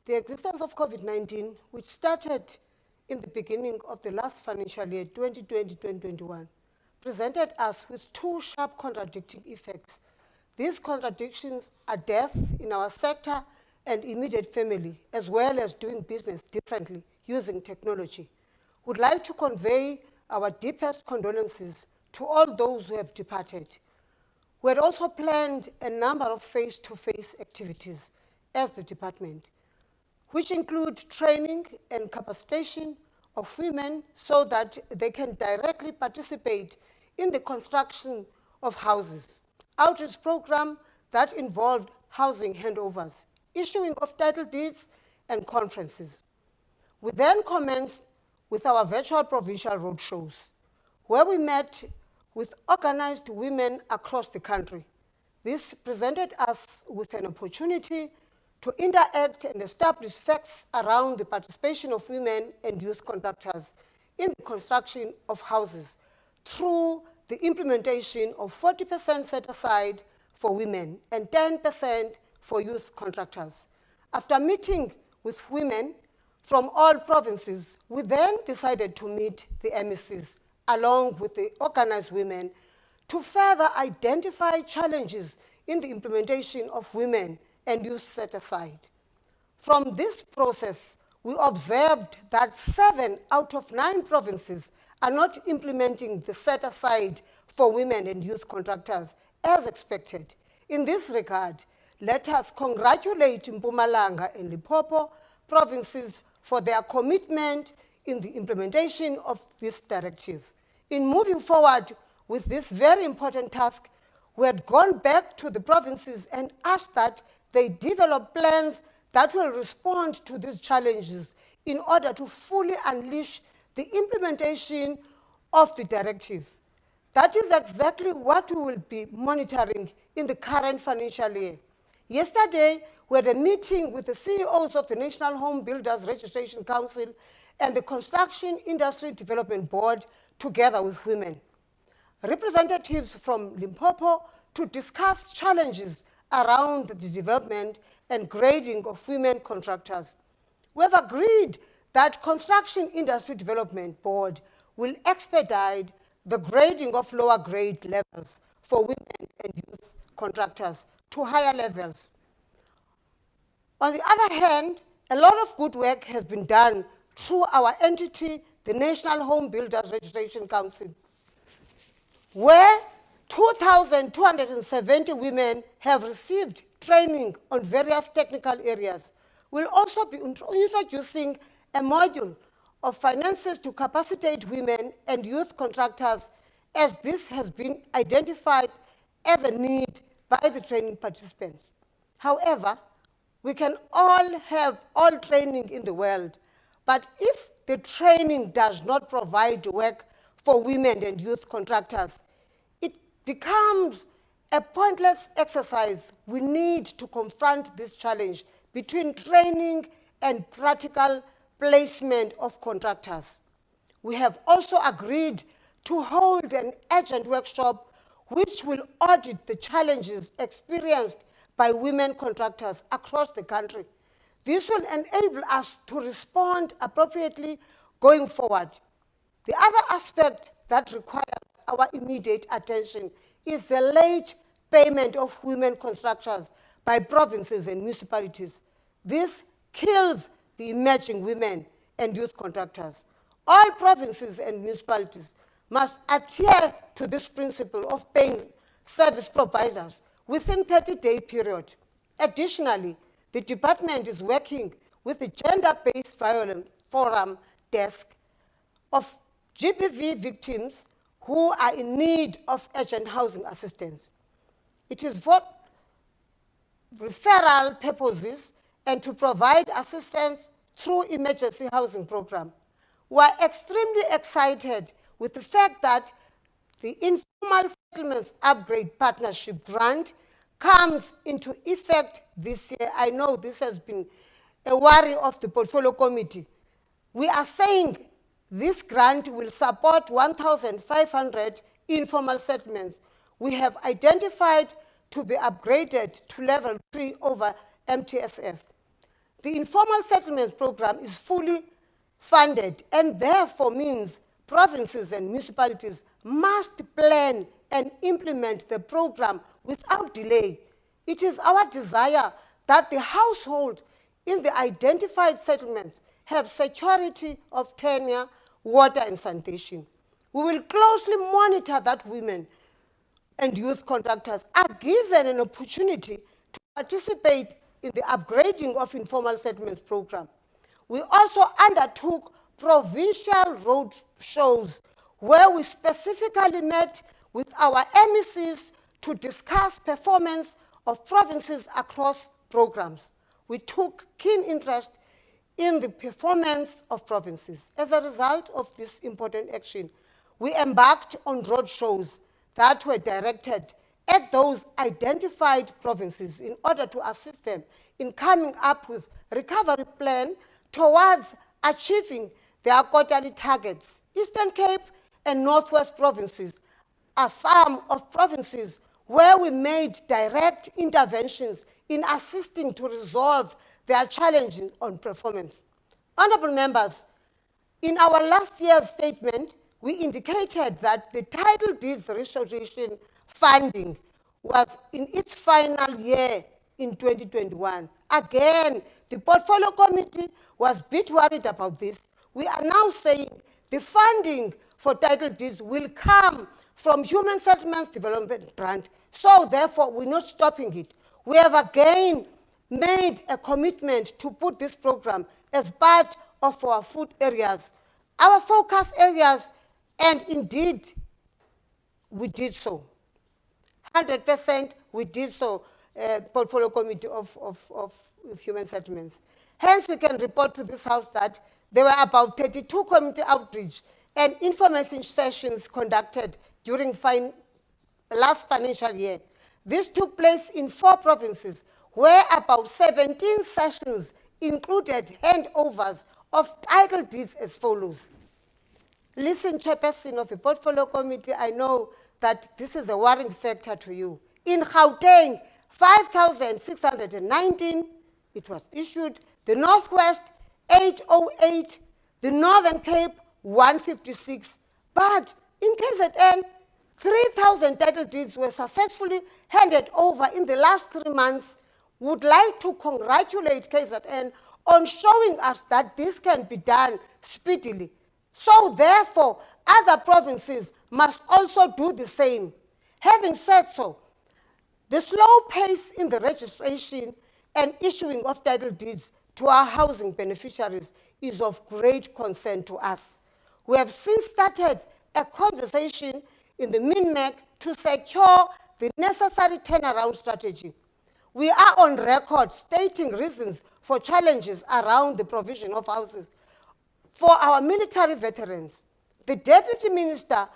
The existence of COVID-19, which started in the beginning of the last financial year, 2020-2021, presented us with two sharp contradicting effects. These contradictions are death in our sector and immediate family, as well as doing business differently using technology. Would like to convey our deepest condolences to all those who have departed. We had also planned a number of face-to-face activities as the department, which include training and capacitation of women so that they can directly participate in the construction of houses, outreach program that involved housing handovers, issuing of title deeds, and conferences. We then commenced with our virtual provincial roadshows, where we met with organized women across the country. This presented us with an opportunity to interact and establish facts around the participation of women and youth contractors in the construction of houses through the implementation of 40% set aside for women and 10% for youth contractors. After meeting with women from all provinces, we then decided to meet the MECs along with the organized women to further identify challenges in the implementation of women and youth set aside. From this process, we observed that 7 out of 9 provinces are not implementing the set aside for women and youth contractors as expected. In this regard, let us congratulate Mpumalanga and Limpopo provinces for their commitment in the implementation of this directive. In moving forward with this very important task, we had gone back to the provinces and asked that they develop plans that will respond to these challenges in order to fully unleash the implementation of the directive. That is exactly what we will be monitoring in the current financial year. Yesterday, we had a meeting with the CEOs of the National Home Builders Registration Council and the Construction Industry Development Board together with women. Representatives from Limpopo to discuss challenges around the development and grading of women contractors. We have agreed that Construction Industry Development Board will expedite the grading of lower grade levels for women and youth contractors to higher levels. On the other hand, a lot of good work has been done through our entity, the National Home Builders Registration Council, where 2,270 women have received training on various technical areas. We'll also be introducing a module of finances to capacitate women and youth contractors, as this has been identified as a need by the training participants. However, we can all have all training in the world, but if the training does not provide work for women and youth contractors, it becomes a pointless exercise. We need to confront this challenge between training and practical placement of contractors. We have also agreed to hold an urgent workshop which will audit the challenges experienced by women contractors across the country. This will enable us to respond appropriately going forward. The other aspect that requires our immediate attention is the late payment of women contractors by provinces and municipalities. This kills the emerging women and youth contractors. All provinces and municipalities must adhere to this principle of paying service providers within 30-day period. Additionally, the department is working with the Gender-Based Violence Forum desk of GBV victims who are in need of urgent housing assistance. It is for referral purposes and to provide assistance through emergency housing program. We are extremely excited with the fact that the Informal Settlements Upgrade Partnership Grant comes into effect this year. I know this has been a worry of the Portfolio Committee. We are saying this grant will support 1,500 informal settlements we have identified to be upgraded to level 3 over MTSF. The informal settlements program is fully funded and therefore means provinces and municipalities must plan and implement the program without delay. It is our desire that the household in the identified settlements have security of tenure, water, and sanitation. We will closely monitor that women and youth contractors are given an opportunity to participate in the upgrading of informal settlements program. We also undertook provincial road shows where we specifically met with our MECs to discuss performance of provinces across programs. We took keen interest in the performance of provinces. As a result of this important action, we embarked on road shows that were directed at those identified provinces in order to assist them in coming up with a recovery plan towards achieving their quarterly targets. Eastern Cape and Northwest provinces are some of provinces where we made direct interventions in assisting to resolve their challenges on performance. Honorable members, in our last year's statement, we indicated that the title deeds restoration funding was in its final year in 2021. Again, the portfolio committee was a bit worried about this. We are now saying the funding for title deeds will come from Human Settlements Development Grant. So therefore, we're not stopping it. We have again made a commitment to put this program as part of our food areas, our focus areas, and indeed, we did so. 100% we did so, portfolio committee of human settlements. Hence, we can report to this House that there were about 32 community outreach and information sessions conducted during last financial year. This took place in 4 provinces, where about 17 sessions included handovers of title deeds as follows. Listen, Chairperson of the Portfolio Committee, I know that this is a worrying factor to you. In Gauteng, 5,619, it was issued. The Northwest, 808. The Northern Cape, 156. But in KZN, 3,000 title deeds were successfully handed over in the last 3 months. Would like to congratulate KZN on showing us that this can be done speedily. So therefore, other provinces must also do the same. Having said so, the slow pace in the registration and issuing of title deeds to our housing beneficiaries is of great concern to us. We have since started a conversation in the MINMEC to secure the necessary turnaround strategy. We are on record stating reasons for challenges around the provision of houses for our military veterans. The Deputy Minister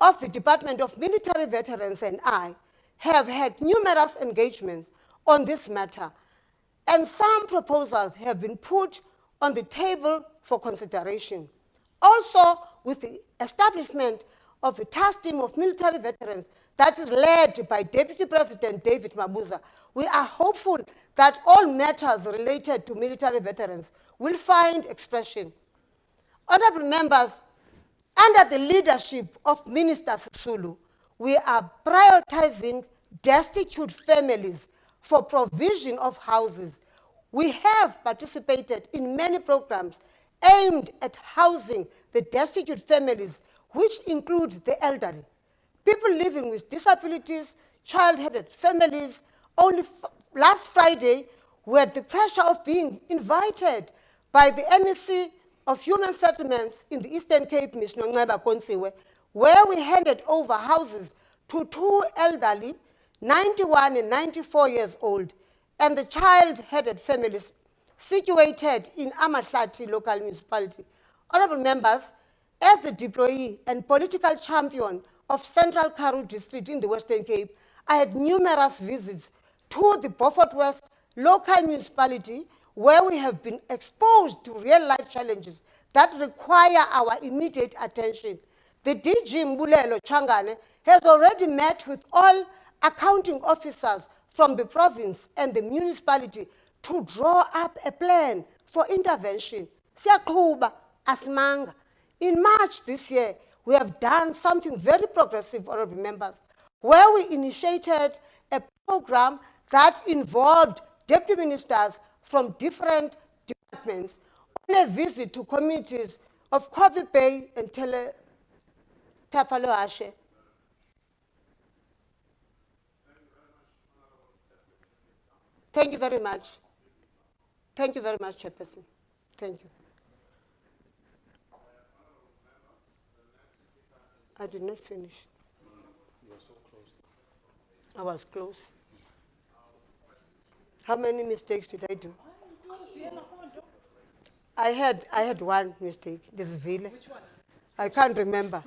of the Department of Military Veterans and I have had numerous engagements on this matter, and some proposals have been put on the table for consideration. Also, with the establishment of the task team of military veterans that is led by Deputy President David Mabuza, we are hopeful that all matters related to military veterans will find expression. Honorable members, under the leadership of Minister Sisulu, we are prioritizing destitute families for provision of houses. We have participated in many programs aimed at housing the destitute families, which include the elderly, people living with disabilities, child-headed families. Only last Friday, we had the pleasure of being invited by the MEC of Human Settlements in the Eastern Cape, Ms. Nongceba Konsiwe, where we handed over houses to 2 elderly, 91 and 94 years old, and the child-headed families situated in Amahlati local municipality. Honorable members, as the deployee and political champion of Central Karoo district in the Western Cape, I had numerous visits to the Beaufort West local municipality, where we have been exposed to real-life challenges that require our immediate attention. The DG Mbulelo Changane has already met with all accounting officers from the province and the municipality to draw up a plan for intervention. Siyaqhuba, asimanga. In March this year, we have done something very progressive, honorable members, where we initiated a program that involved deputy ministers from different departments on a visit to communities of Kofi Bay and Tafaloashe. Thank you very much. Thank you very much, Chairperson. Thank you. I did not finish. I was close. How many mistakes did I do? I had one mistake. This is Vile. Which one? I can't remember.